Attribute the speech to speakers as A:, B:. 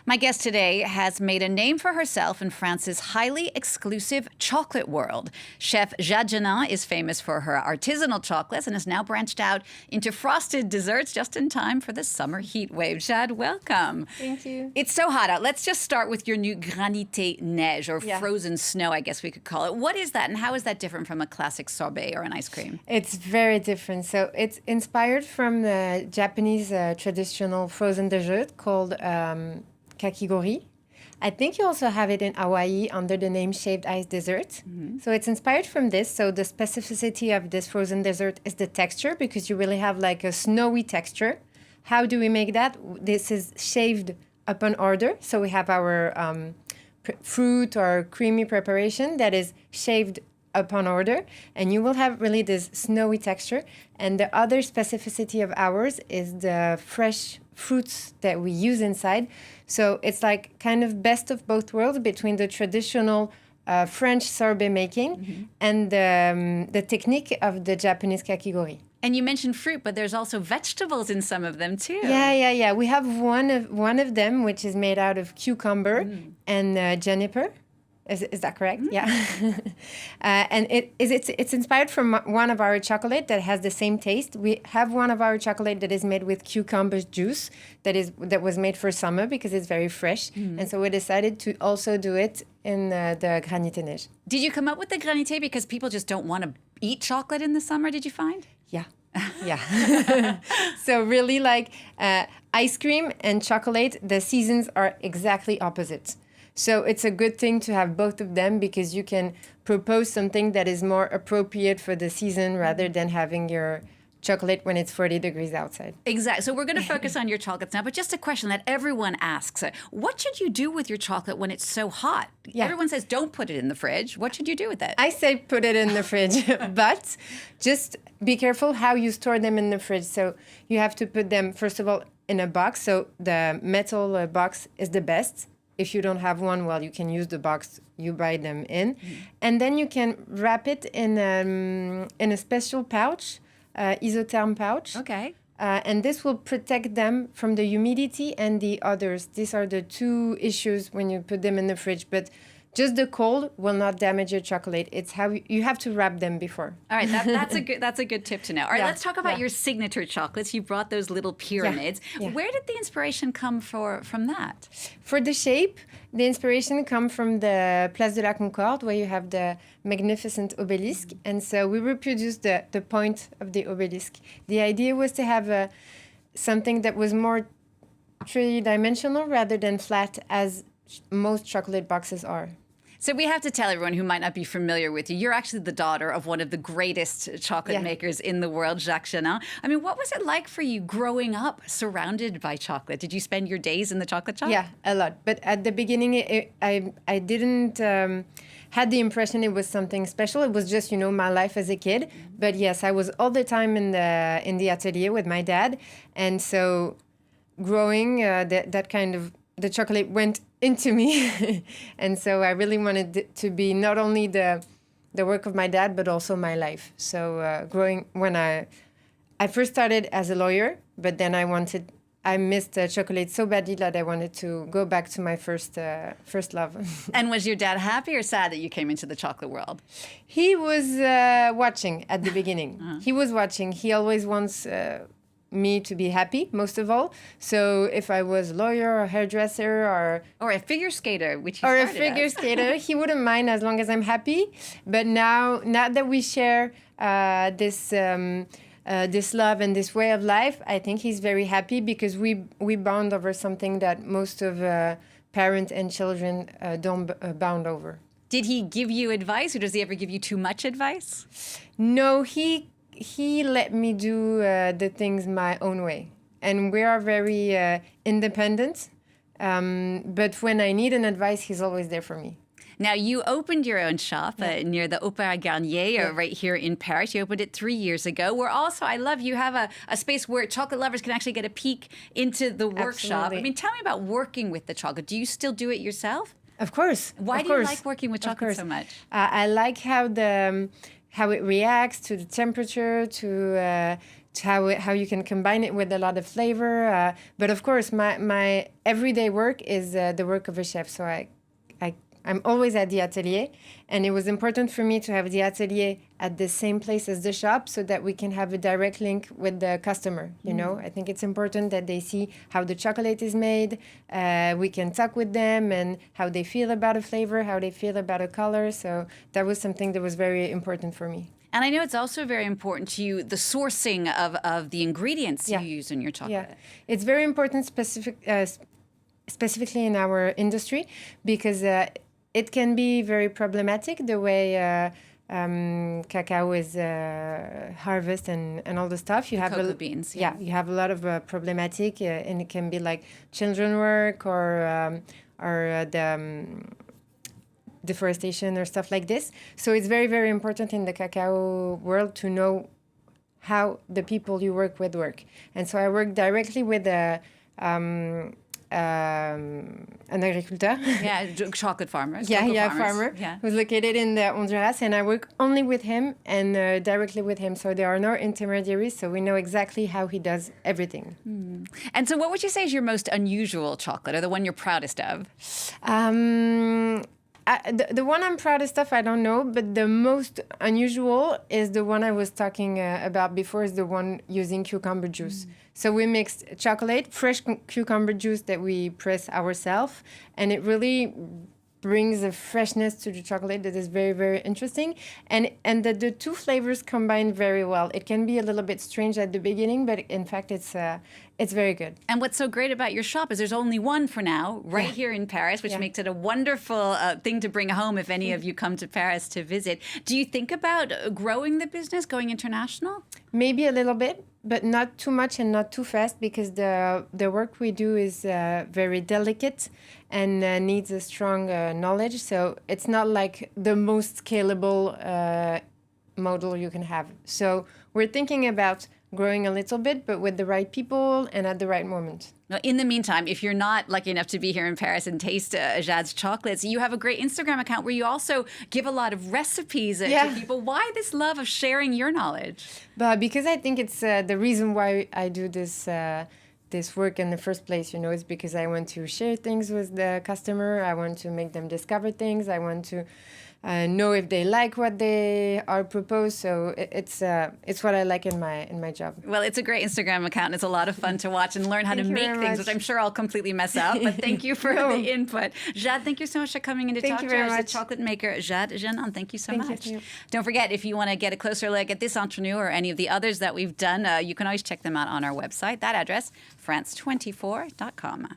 A: My guest today has made a name for herself in France's highly exclusive chocolate world. Chef Jade Genin is famous for her artisanal chocolates and has now branched out into frosted desserts just in time for the summer heat wave. Jade, welcome.
B: Thank you.
A: It's so hot out. Let's just start with your new granité neige, or frozen snow, I guess we could call it. What is that, and how is that different from a classic sorbet or an ice cream?
B: It's very different. So it's inspired from the Japanese traditional frozen dessert called kakigori. I think you also have it in Hawaii under the name shaved ice dessert. Mm-hmm. So it's inspired from this. So the specificity of this frozen dessert is the texture, because you really have like a snowy texture. How do we make that? This is shaved upon order. So we have our fruit or creamy preparation that is shaved upon order, and you will have really this snowy texture. And the other specificity of ours is the fresh fruits that we use inside. So it's like kind of best of both worlds between the traditional French sorbet making and the technique of the Japanese kakigori.
A: And you mentioned fruit, but there's also vegetables in some of them too.
B: Yeah. We have one of them, which is made out of cucumber and juniper. Is that correct? Yeah. And it's inspired from one of our chocolate that has the same taste. We have one of our chocolate that is made with cucumber juice that was made for summer because it's very fresh. And so we decided to also do it in the granité neige.
A: Did you come up with the granité because people just don't want to eat chocolate in the summer, did you find?
B: Yeah. So really, like ice cream and chocolate, the seasons are exactly opposite. So it's a good thing to have both of them, because you can propose something that is more appropriate for the season rather than having your chocolate when it's 40 degrees outside.
A: Exactly. So we're going to focus on your chocolates now, but just a question that everyone asks. What should you do with your chocolate when it's so hot? Yeah. Everyone says don't put it in the fridge. What should you do with it?
B: I say put it in the fridge, but just be careful how you store them in the fridge. So you have to put them, first of all, in a box. So the metal box is the best. If you don't have one, well, you can use the box you buy them in. And then you can wrap it in a special pouch, isotherm pouch.
A: Okay.
B: And this will protect them from the humidity and the others. These are the two issues when you put them in the fridge. But just the cold will not damage your chocolate. It's how you have to wrap them before.
A: All right, that's a good tip to know. All right, let's talk about your signature chocolates. You brought those little pyramids. Yeah. Where did the inspiration come from that?
B: For the shape, the inspiration come from the Place de la Concorde, where you have the magnificent obelisk. And so we reproduced the point of the obelisk. The idea was to have something that was more three-dimensional rather than flat, as most chocolate boxes are.
A: So we have to tell everyone who might not be familiar with you, you're actually the daughter of one of the greatest chocolate makers in the world, Jade Genin. I mean, what was it like for you growing up surrounded by chocolate? Did you spend your days in the chocolate shop?
B: Yeah, a lot. But at the beginning, I didn't had the impression it was something special. It was just, my life as a kid. But yes, I was all the time in the atelier with my dad. And so growing, that kind of, the chocolate went into me. And so I really wanted it to be not only the work of my dad, but also my life. So growing, when I first started as a lawyer, but then I missed chocolate so badly that I wanted to go back to my first love.
A: And was your dad happy or sad that you came into the chocolate world?
B: He was watching at the beginning. He was watching. He always wants me to be happy, most of all. So if I was a lawyer or hairdresser
A: or a figure skater,
B: skater, he wouldn't mind as long as I'm happy. But now that we share this love and this way of life, I think he's very happy, because we bond over something that most of parents and children don't bond over.
A: Did he give you advice, or does he ever give you too much advice?
B: No, he let me do the things my own way. And we are very independent. But when I need an advice, he's always there for me.
A: Now, you opened your own shop near the Opéra Garnier, right here in Paris. You opened it 3 years ago. Where also, I love, you have a space where chocolate lovers can actually get a peek into the workshop.
B: Absolutely.
A: I mean, tell me about working with the chocolate. Do you still do it yourself?
B: Of course.
A: Why do you like working with chocolate so much?
B: I like how it reacts to the temperature, to how you can combine it with a lot of flavor. But of course, my everyday work is the work of a chef. So I'm always at the atelier, and it was important for me to have the atelier at the same place as the shop so that we can have a direct link with the customer. You know, I think it's important that they see how the chocolate is made. We can talk with them and how they feel about a flavor, how they feel about a color. So that was something that was very important for me.
A: And I know it's also very important to you, the sourcing of the ingredients you use in your chocolate.
B: Yeah, it's very important specifically in our industry because it can be very problematic the way cacao is harvested and all the stuff. You have
A: cocoa beans.
B: Yeah, you have a lot of problematic, and it can be like children work or deforestation or stuff like this. So it's very, very important in the cacao world to know how the people you work with work. And so I work directly with an agriculteur.
A: Yeah, chocolate farmers.
B: Farmer who's located in the Honduras, and I work only with him and directly with him. So there are no intermediaries, so we know exactly how he does everything.
A: And so what would you say is your most unusual chocolate, or the one you're proudest of?
B: The one I'm proudest of, I don't know, but the most unusual is the one I was talking about before, is the one using cucumber juice. So we mixed chocolate, fresh cucumber juice that we press ourselves, and it really brings a freshness to the chocolate that is very, very interesting. And the two flavors combine very well. It can be a little bit strange at the beginning, but in fact, it's very good.
A: And what's so great about your shop is there's only one for now, right here in Paris, which makes it a wonderful thing to bring home if any of you come to Paris to visit. Do you think about growing the business, going international?
B: Maybe a little bit, but not too much and not too fast, because the work we do is very delicate and needs a strong knowledge. So it's not like the most scalable model you can have. So we're thinking about growing a little bit, but with the right people and at the right moment.
A: Now, in the meantime, if you're not lucky enough to be here in Paris and taste Jade's chocolates, you have a great Instagram account where you also give a lot of recipes to people. Why this love of sharing your knowledge?
B: But because I think it's the reason why I do this work in the first place, you know, is because I want to share things with the customer. I want to make them discover things. I want to know if they like what they are proposed. So it's what I like in my job.
A: Well, it's a great Instagram account. It's a lot of fun to watch and learn how to make things, which I'm sure I'll completely mess up. But thank you for the input. Jade, thank you so much for coming in to talk to us. The chocolate maker, Jade Genin. Thank you so much.
B: You.
A: Don't forget, if you want to get a closer look at this entrepreneur or any of the others that we've done, you can always check them out on our website. That address, france24.com.